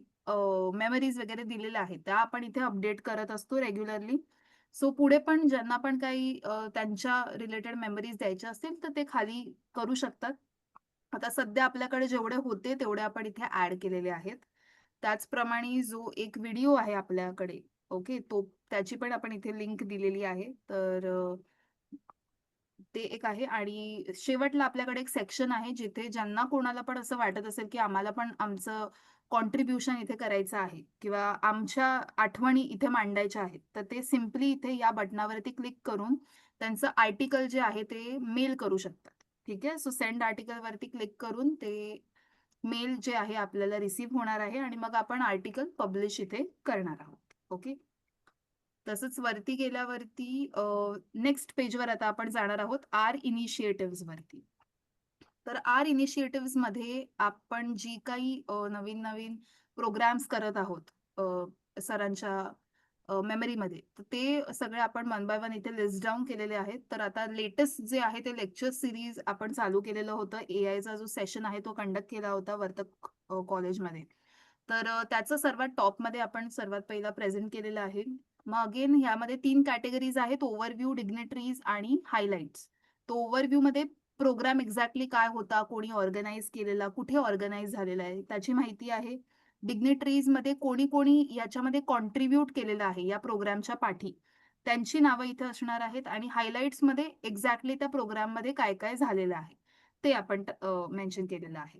मेमरीज वगैरे दिलेल्या आहेत, त्या आपण इथे अपडेट करत असतो रेग्युलरली. सो पुढे पण ज्यांना पण काही त्यांच्या रिलेटेड मेमरीज द्यायच्या असतील, तर ते खाली करू शकतात. आता सध्या आपल्याकडे जेवढे होते तेवढे आपण इथे ॲड केलेले आहेत. त्याचप्रमाणे जो एक व्हिडिओ आहे आपल्याकडे, ओके, त्याची पण आपण इथे लिंक दिलेली आहे. तर ते एक आहे आणि शेवटला आपल्याकडे एक सेक्शन आहे, जिथे ज्यांना कोणाला पण असं वाटत असेल, की आम्हाला पण आमचं कॉन्ट्रिब्युशन इथे करायचं आहे किंवा आमच्या आठवणी इथे मांडायच्या आहेत, तर ते सिम्पली इथे या बटनावरती क्लिक करून त्यांचं आर्टिकल जे आहे ते मेल करू शकतात. ठीक आहे. सो सेंड आर्टिकलवरती क्लिक करून ते मेल जे आहे आपल्याला रिसीव्ह होणार आहे आणि मग आपण आर्टिकल पब्लिश इथे करणार आहोत. ओके. तसंच वरती गेल्यावरती नेक्स्ट पेजवर आता आपण जाणार आहोत आर इनिशिएटिव्ह वरती. तर आर इनिशिएटिव्ह मध्ये आपण जी काही नवीन प्रोग्राम्स करत आहोत सरांच्या मेमरीमध्ये, तर ते सगळे आपण वन बाय वन इथे लिस्ट डाऊन केलेले आहेत. तर आता लेटेस्ट जे आहे ते लेक्चर सिरीज आपण चालू केलेलं होतं. AIचा जो सेशन आहे तो कंडक्ट केला होता वर्तक कॉलेजमध्ये. तर त्याचं सर्वात टॉपमध्ये आपण सर्वात पहिला प्रेझेंट केलेलं आहे. मग अगेन ह्यामध्ये 3 कॅटेगरीज आहेत, ओव्हरव्ह्यू, डिग्निटरीज आणि हायलाइट्स. तो ओव्हरव्ह्यू मध्ये प्रोग्राम एक्झॅक्टली काय होता, कोणी ऑर्गनाईज केलेला, कुठे ऑर्गनाईज झालेला आहे त्याची माहिती आहे. डिग्निटरीजमध्ये कोणी कोणी याच्यामध्ये कॉन्ट्रीब्यूट केलेलं आहे या प्रोग्रामच्या पाठी, त्यांची नावं इथे असणार आहेत. आणि हायलाइट्समध्ये एक्झॅक्टली त्या प्रोग्राममध्ये काय काय झालेलं आहे ते आपण मेन्शन केलेलं आहे.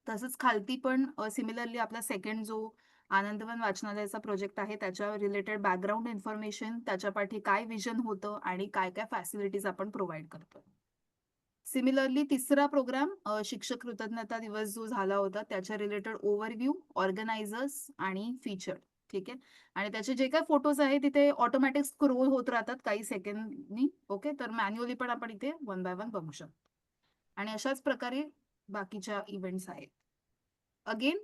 तसंच खालती पण सिमिलरली आपला सेकंड जो आनंदवन वाचनालयाचा प्रोजेक्ट आहे त्याच्या रिलेटेड बॅकग्राऊंड इन्फॉर्मेशन, त्याच्या पाठी काय विजन होतं आणि काय काय फॅसिलिटीज आपण प्रोव्हाइड करतोय. सिमिलरली तिसरा प्रोग्राम शिक्षक कृतज्ञता दिवस जो झाला होता त्याच्या रिलेटेड ओव्हरव्ह्यू, ऑर्गनायझर्स आणि फीचर. ठीक आहे. आणि त्याचे जे काही फोटोज आहेत तिथे ऑटोमॅटिक स्क्रोल होत राहतात काही सेकंडनी. ओके, तर मॅन्युअली पण आपण इथे 1 बाय 1 बघू शकतो. आणि अशाच प्रकारे बाकीच्या इव्हेंट्स आहेत. Again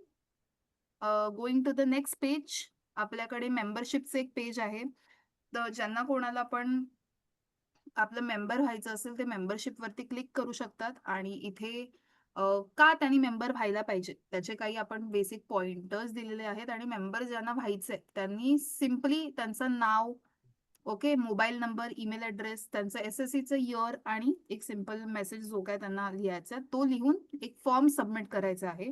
going to the next page, आपल्याकडे मेंबरशिपचं एक पेज आहे. तर ज्यांना कोणाला पण आपलं मेंबर व्हायचं असेल ते मेंबरशिप वरती क्लिक करू शकतात. आणि इथे का त्यांनी मेंबर व्हायला पाहिजे त्याचे काही आपण बेसिक पॉइंटर्स दिलेले आहेत. आणि मेंबर ज्यांना व्हायचंय त्यांनी सिम्पली त्यांचं नाव, okay, mobile number, email address, त्यांचं SSCचं इयर आणि एक सिम्पल मेसेज जो काय त्यांना लिहायचा आहे तो लिहून एक फॉर्म सबमिट करायचा आहे.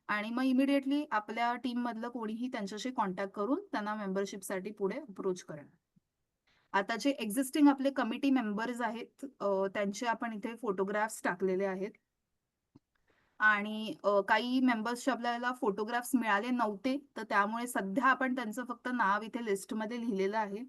आणि मग इमिडिएटली आपल्या टीम मधलं कोणीही त्यांच्याशी कॉन्टॅक्ट करून त्यांना मेंबरशिपसाठी पुढे अप्रोच करणार. आता जे एक्झिस्टिंग आपले कमिटी मेंबर्स आहेत त्यांचे आपण इथे फोटोग्राफ्स टाकलेले आहेत. आणि काही मेंबर्सचे आपल्याला फोटोग्राफ्स मिळाले नव्हते, तर त्यामुळे सध्या आपण त्यांचं फक्त नाव इथे लिस्टमध्ये लिहिलेलं आहे.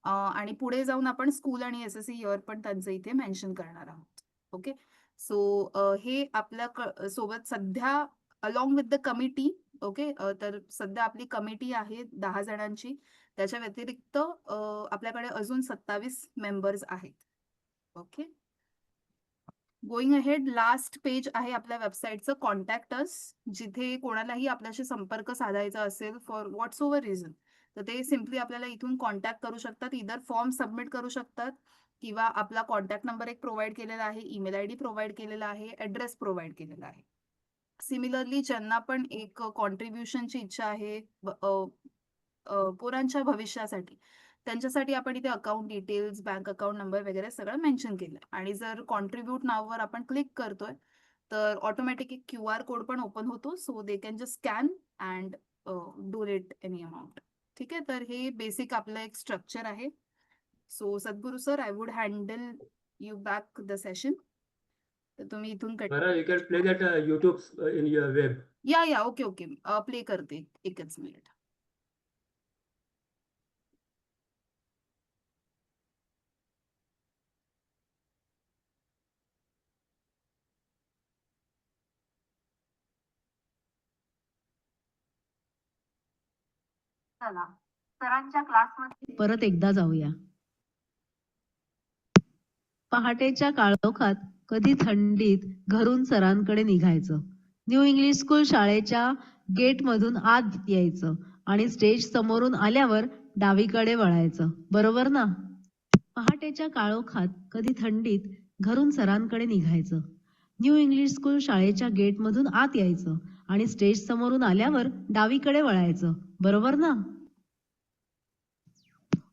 आणि पुढे जाऊन आपण स्कूल आणि SSC इयर पण त्यांचं इथे मेन्शन करणार आहोत. ओके, सो हे आपल्या सोबत सध्या along with the committee. Okay, तर सध्या आपली कमिटी आहे 10 जणांची. त्याच्या व्यतिरिक्त आपल्याकडे अजून 27 मेंबर्स आहेत. Okay, going ahead, last page आहे आपल्या वेबसाईटचं कॉन्टॅक्ट अस, जिथे कोणालाही आपल्याशी संपर्क साधायचा असेल फॉर व्हॉट्स ओव्हर रिझन तर ते सिम्पली आपल्याला इथून कॉन्टॅक्ट करू शकतात. इधर फॉर्म सबमिट करू शकतात किंवा आपला कॉन्टॅक्ट नंबर एक प्रोव्हाइड केलेला आहे, ईमेल ID प्रोव्हाइड केलेला आहे, ॲड्रेस प्रोव्हाइड केलेला आहे. सिमिलरली ज्यांना पण एक कॉन्ट्रीब्युशनची इच्छा आहे पोरांच्या भविष्यासाठी, त्यांच्यासाठी आपण इथे account details, bank account number वगैरे सगळं मेन्शन केलं. आणि जर कॉन्ट्रीब्यूट नाववर आपण क्लिक करतोय तर ऑटोमॅटिक एक QR कोड पण ओपन होतो. So they can just scan and donate any amount. ठीक आहे, तर हे बेसिक आपलं एक स्ट्रक्चर आहे. So Sadhguru sir, I would handle you back the session. तर तुम्ही इथून Mara, you can play that YouTube in your web. या ओके प्ले करते एकच मिनिट. चला सरांच्या क्लासमध्ये परत एकदा जाऊया. पहाटेच्या काळोखात कधी थंडीत घरून सरांकडे निघायचं. न्यू इंग्लिश स्कूल शाळेच्या गेट मधून आत यायचं आणि स्टेज समोरून आल्यावर डावीकडे वळायचं, बरोबर ना? पहाटेच्या काळोखात कधी थंडीत घरून सरांकडे निघायचं. न्यू इंग्लिश स्कूल शाळेच्या गेट मधून आत यायचं आणि स्टेज समोरून आल्यावर डावीकडे वळायचं, बरोबर ना?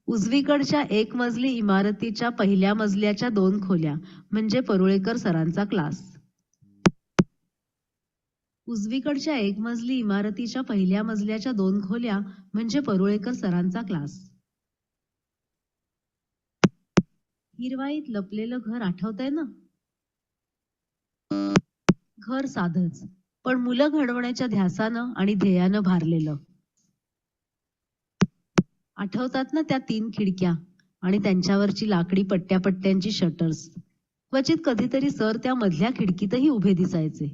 उजवीकडच्या 1 मजली इमारतीच्या पहिल्या मजल्याच्या 2 खोल्या म्हणजे परुळेकर सरांचा क्लास. उजवीकडच्या 1 मजली इमारतीच्या पहिल्या मजल्याच्या 2 खोल्या म्हणजे परुळेकर सरांचा क्लास. हिरवाईत लपलेलं घर आठवतंय ना? घर साधंच, पण मुलं घडवण्याच्या ध्यासानं आणि ध्येयानं भारलेलं. आठवतात ना त्या 3 खिडक्या आणि त्यांच्यावरची लाकडी पट्ट्यांची शटर्स. क्वचित कधीतरी सर त्या मधल्या खिडकीतही उभे दिसायचे.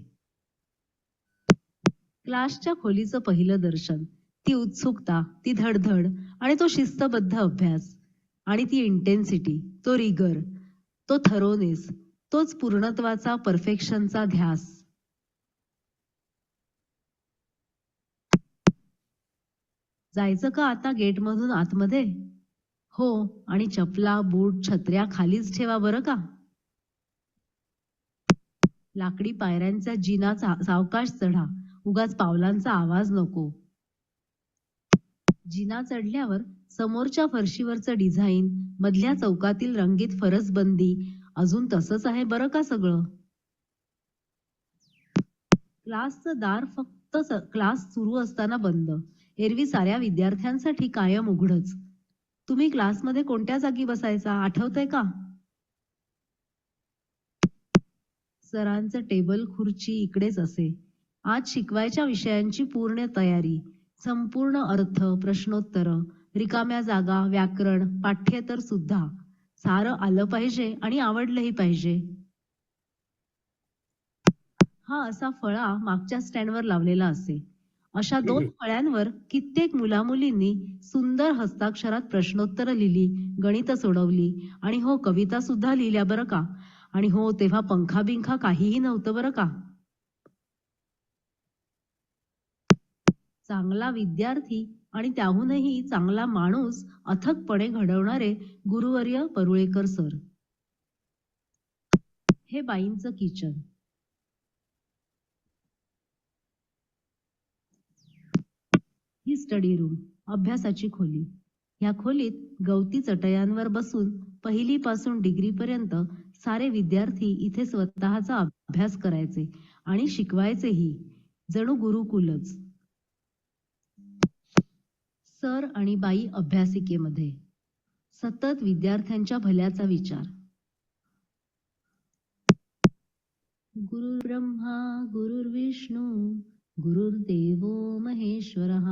क्लासच्या खोलीचं पहिलं दर्शन, ती उत्सुकता, ती धडधड आणि तो शिस्तबद्ध अभ्यास आणि ती इंटेन्सिटी, तो रिगर, तो थरोनेस, तोच पूर्णत्वाचा, परफेक्शनचा ध्यास. जायचं का आता गेटमधून आतमध्ये? हो, आणि चपला, बूट, छत्र्या खालीच ठेवा बरं का. लाकडी पायऱ्यांचा जिना सावकाश चढा, उगाच पावलांचा आवाज नको. जिना चढल्यावर समोरच्या फरशीवरचं डिझाईन, मधल्या चौकातील रंगीत फरसबंदी, अजून तसंच आहे बरं का सगळं. क्लासचं दार फक्त क्लास सुरू असताना बंद, एरवी साऱ्या विद्यार्थ्यांसाठी कायम उघडच. तुम्ही क्लासमध्ये कोणत्या जागी बसायचा आठवतंय का? सरांचं टेबल खुर्ची इकडेच असे. आज शिकवायच्या विषयांची पूर्ण तयारी, संपूर्ण अर्थ, प्रश्नोत्तर, रिकाम्या जागा, व्याकरण, पाठ्येतर सुद्धा. सारं आलं पाहिजे आणि आवडलंही पाहिजे. हा असा फळा मागच्या स्टँडवर लावलेला असे. अशा 2 फळ्यांवर कित्येक मुलामुलींनी सुंदर हस्ताक्षरात प्रश्नोत्तरं लिहिली, गणितं सोडवली आणि हो कविता सुद्धा लिहिल्या बरं का. आणि हो तेव्हा पंखा बिंखा काहीही नव्हतं बरं का. चांगला विद्यार्थी आणि त्याहूनही चांगला माणूस अथकपणे घडवणारे गुरुवर्य परुळेकर सर. हे बाईंचं किचन. ही स्टडी रूम, अभ्यासाची खोली. या खोलीत गवती चटयांवर बसून पहिलीपासून डिग्रीपर्यंत सारे विद्यार्थी इथे स्वतःचा अभ्यास करायचे आणि शिकवायचेही. जणू गुरुकुलच. सर आणि बाई अभ्यासिकेमध्ये सतत विद्यार्थ्यांच्या भल्याचा विचार. गुरुर्ब्रह्मा गुरुर्विष्णू गुरुर्देवो महेश्वरः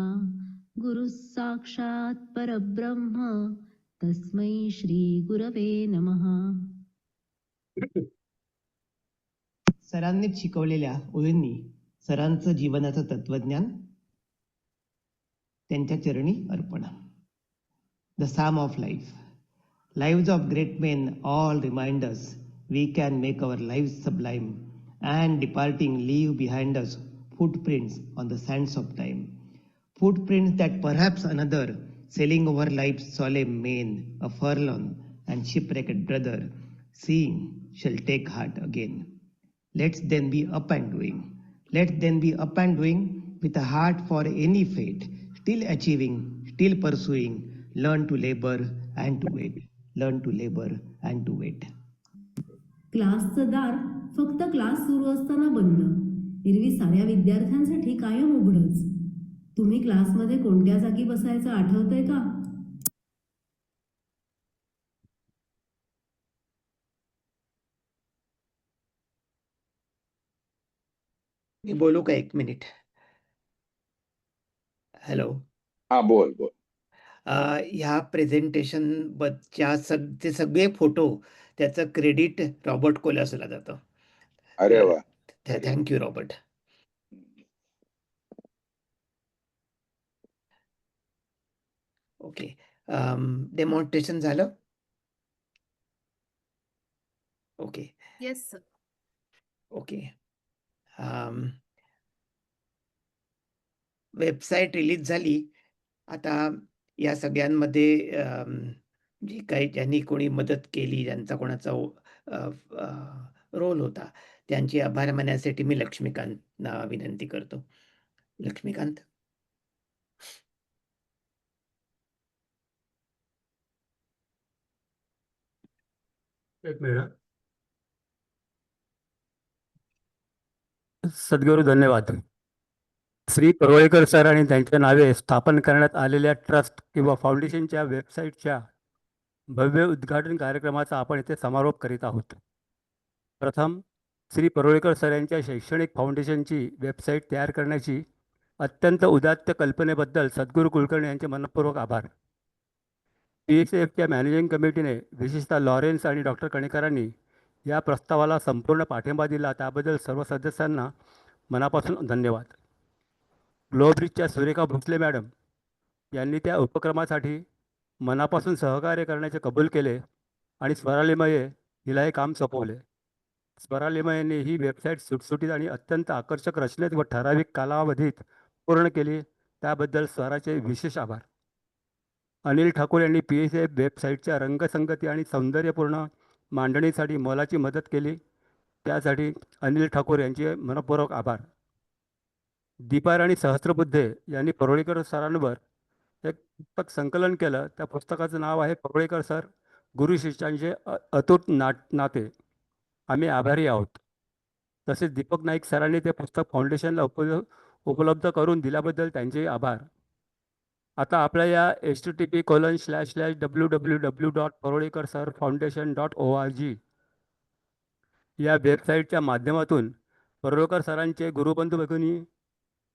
गुरुः साक्षात परब्रह्म तस्मै श्री गुरवे नमः. सरांनी शिकवलेल्या ओळींनी सरांचं जीवनाचं तत्वज्ञान त्यांच्या चरणी अर्पण. The psalm of life. Lives of great men all remind us we can make our lives sublime, and departing leave behind us footprints on the sands of time. Footprints that perhaps another, sailing over life's solemn main, a forlorn and shipwrecked brother, seeing, shall take heart again. Let's then be up and doing. Let then be up and doing with a heart for any fate, still achieving, still pursuing, learn to labor and to wait. Learn to labor and to wait. क्लासचं दार फक्त class सुरू असताना बंद, एरवी साऱ्या विद्यार्थ्यांसाठी कायम उघडच. तुम्ही क्लासमध्ये कोणत्या जागी बसायचं आठवतंय का? मी बोलू का 1 मिनिट? हॅलो. हा बोल बोल. ह्या प्रेझेंटेशन ते सगळे फोटो त्याचं क्रेडिट रॉबर्ट कोलासला जातं. अरे वा. Thank you Robert. ओके. डेमॉन्स्ट्रेशन झालं? Okay. Yes sir. Okay. Website release झाली. आता या सगळ्यांमध्ये जी काही ज्यांनी कोणी मदत केली, ज्यांचा कोणाचा रोल होता, त्यांचे आभार मानण्यासाठी मी लक्ष्मीकांतना विनंती करतो. लक्ष्मीकांत. एक मिनिट. सद्गुरू धन्यवाद. श्री परुळेकर सर आणि त्यांच्या नावे स्थापन करण्यात आलेल्या ट्रस्ट किंवा फाउंडेशनच्या वेबसाईटच्या भव्य उद्घाटन कार्यक्रमाचा आपण इथे समारोप करीत आहोत. प्रथम श्री परुळेकर सर यांच्या शैक्षणिक फाउंडेशनची वेबसाईट तयार करण्याची अत्यंत उदात्त कल्पनेबद्दल सद्गुरू कुलकर्णी यांचे मनपूर्वक आभार. PSAFच्या मॅनेजिंग कमिटीने विशेषतः लॉरेन्स आणि डॉक्टर कणेकरांनी या प्रस्तावाला संपूर्ण पाठिंबा दिला, त्याबद्दल सर्व सदस्यांना मनापासून धन्यवाद. ग्लोब्रिजच्या सुरेखा भोसले मॅडम यांनी त्या उपक्रमासाठी मनापासून सहकार्य करण्याचे कबूल केले आणि स्वरालिमये हिला हे काम सोपवले. स्वरालिमयेने ही वेबसाईट सुटसुटीत आणि अत्यंत आकर्षक रचनेत व ठराविक कालावधीत पूर्ण केली, त्याबद्दल स्वराचे विशेष आभार. अनिल ठाकूर यांनी PSAF वेबसाईटच्या रंगसंगती आणि सौंदर्यपूर्ण मांडणीसाठी मोलाची मदत केली, त्यासाठी अनिल ठाकूर यांचे मनपूर्वक आभार. दीपाराणी सहस्त्रबुद्धे यांनी परुळेकर सरांवर एक पुस्तक संकलन केलं. त्या पुस्तकाचं नाव आहे परुळेकर सर गुरु शिष्यांचे अतूट नाते आम्ही आभारी आहोत. तसेच दीपक नाईक सरांनी ते पुस्तक फाउंडेशनला उपलब्ध करून दिल्याबद्दल त्यांचे आभार. आता आपल्या या http://www.parolekar-sir-foundation.org या वेबसाईटच्या माध्यमातून परुळेकर सरांचे गुरुबंधू भगिनी,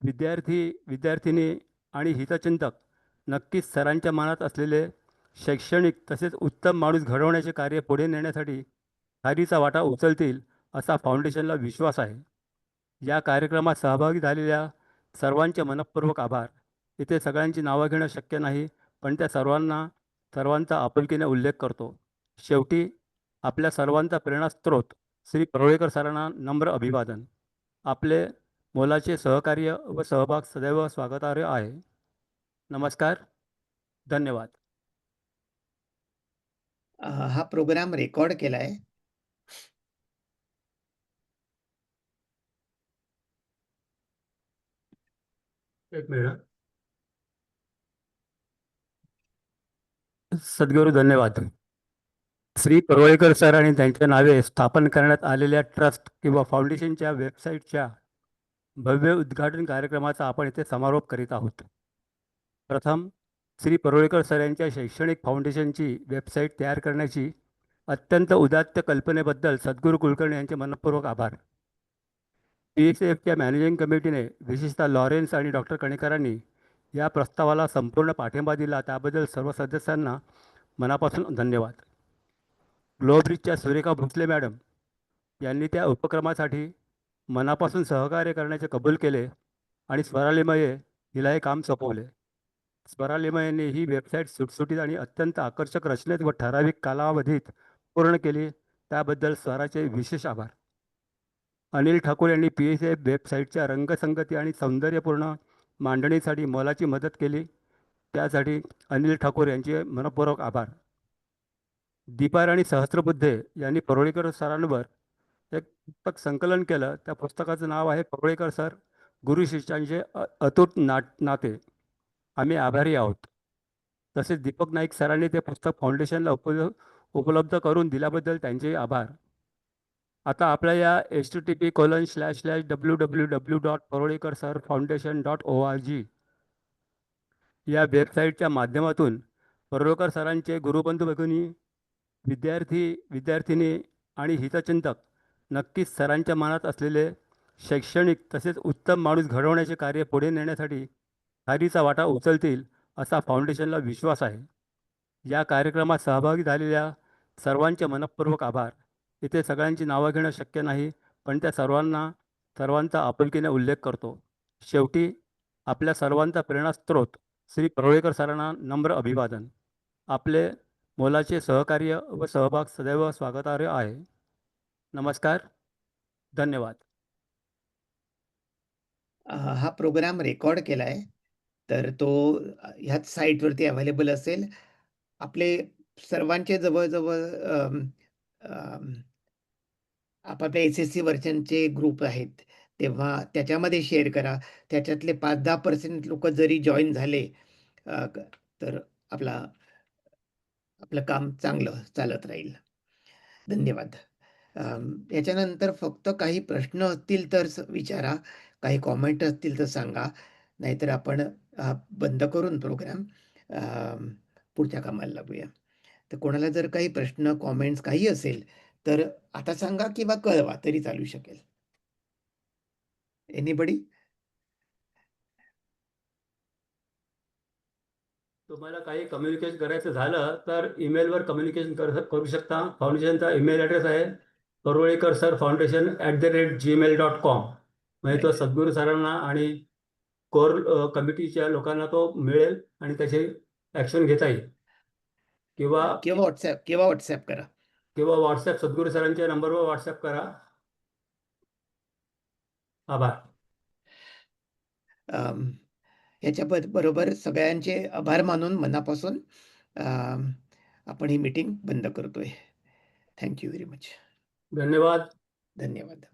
विद्यार्थी आणि हितचिंतक नक्कीच सरांच्या मनात असलेले शैक्षणिक तसेच उत्तम माणूस घडवण्याचे कार्य पुढे नेण्यासाठी खारीचा वाटा उचलतील असा फाउंडेशनला विश्वास आहे. या कार्यक्रमात सहभागी झालेल्या सर्वांचे मनःपूर्वक आभार. इथे सगळ्यांची नावं घेणं शक्य नाही, पण त्या सर्वांचा आपुलकीने उल्लेख करतो. शेवटी आपल्या सर्वांचा प्रेरणास्त्रोत श्री परुळेकर सरांना नम्र अभिवादन. आपले मोलाचे सहकार्य व सहभाग सदैव स्वागतार्ह आहे. नमस्कार. धन्यवाद. हा प्रोग्राम रेकॉर्ड केला आहे. एक मिनिट. सद्गुरू धन्यवाद. श्री परुळेकर सर आणि त्यांच्या नावे स्थापन करण्यात आलेल्या ट्रस्ट किंवा फाउंडेशनच्या वेबसाईटच्या भव्य उद्घाटन कार्यक्रमाचा आपण इथे समारोप करीत आहोत. प्रथम श्री परुळेकर सर यांच्या शैक्षणिक फाउंडेशनची वेबसाईट तयार करण्याची अत्यंत उदात्त कल्पनेबद्दल सद्गुरू कुलकर्णी यांचे मनःपूर्वक आभार. PSAFच्या मॅनेजिंग कमिटीने विशेषतः लॉरेन्स आणि डॉक्टर कणेकरांनी या प्रस्तावाला संपूर्ण पाठिंबा दिला, त्याबद्दल सर्व सदस्यांना मनापासून धन्यवाद. ग्लोब्रिजच्या सुरेखा भोसले मॅडम यांनी त्या उपक्रमासाठी मनापासून सहकार्य करण्याचे कबूल केले आणि स्वरालिमये हिला हे काम सोपवले. स्वरालिमयेने ही वेबसाईट सुटसुटीत आणि अत्यंत आकर्षक रचनेत व ठराविक कालावधीत पूर्ण केली, त्याबद्दल स्वराचे विशेष आभार. अनिल ठाकूर यांनी PSAF वेबसाईटच्या रंगसंगती आणि सौंदर्यपूर्ण मांडणीसाठी मोलाची मदत केली, त्यासाठी अनिल ठाकूर यांचे मनपूर्वक आभार. दीपाराणी सहस्त्रबुद्धे यांनी परुळेकर सरांवर एक पुस्तक संकलन केलं. त्या पुस्तकाचं नाव आहे परुळेकर सर, गुरु शिष्यांचे अतूट नाते आम्ही आभारी आहोत. तसेच दीपक नाईक सरांनी ते पुस्तक फाउंडेशनला उपलब्ध करून दिल्याबद्दल त्यांचे आभार. आता आपल्या या http://www.parolekar-sir-foundation.org या वेबसाईटच्या माध्यमातून परुळेकर सरांचे गुरुबंधू भगिनी, विद्यार्थी आणि हितचिंतक नक्कीच सरांच्या मनात असलेले शैक्षणिक तसेच उत्तम माणूस घडवण्याचे कार्य पुढे नेण्यासाठी खारीचा वाटा उचलतील असा फाउंडेशनला विश्वास आहे. या कार्यक्रमात सहभागी झालेल्या सर्वांचे मनःपूर्वक आभार. इथे सगळ्यांची नावं घेणं शक्य नाही, पण त्या सर्वांचा आपुलकीने उल्लेख करतो. शेवटी आपल्या सर्वांचा प्रेरणास्त्रोत श्री परुळेकर सरांना नम्र अभिवादन. आपले मोलाचे सहकार्य व सहभाग सदैव स्वागतार्ह आहे. नमस्कार. धन्यवाद. हा प्रोग्राम रेकॉर्ड केला आहे, तर तो ह्याच साईटवरती अवेलेबल असेल. आपले सर्वांचे जवळजवळ आपापल्या SSC वर्जनचे ग्रुप आहेत, तेव्हा त्याच्यामध्ये शेअर करा. त्याच्यातले 5-10% लोक जरी जॉईन झाले तर आपलं काम चांगलं चालत राहील. धन्यवाद. याच्यानंतर फक्त काही प्रश्न असतील तर विचारा, काही कॉमेंट असतील तर सांगा, नाहीतर आपण बंद करून प्रोग्राम पुढच्या कामाला लागूया. तर कोणाला जर काही प्रश्न, कॉमेंट्स काही असेल तर आता सांगा किंवा कळवा तरी चालू शकेल. एनीबडी? तुम्हाला काही कम्युनिकेशन करायचं झालं तर ईमेलवर कम्युनिकेशन करू शकता. फाउंडेशनचा ईमेल ॲड्रेस आहे parolekar-sir-foundation@gmail.com. म्हणजे तो सद्गुरू सरांना आणि कोर कमिटीच्या लोकांना तो मिळेल आणि त्याची ॲक्शन घेता येईल. किंवा व्हॉट्सॲप करा. सद्गुरू सरांच्या नंबरवर व्हॉट्सॲप करा. आभार. याच्या बरोबर सगळ्यांचे आभार मानून मनापासून आपण ही मीटिंग बंद करतोय. Thank you very much. धन्यवाद. धन्यवाद.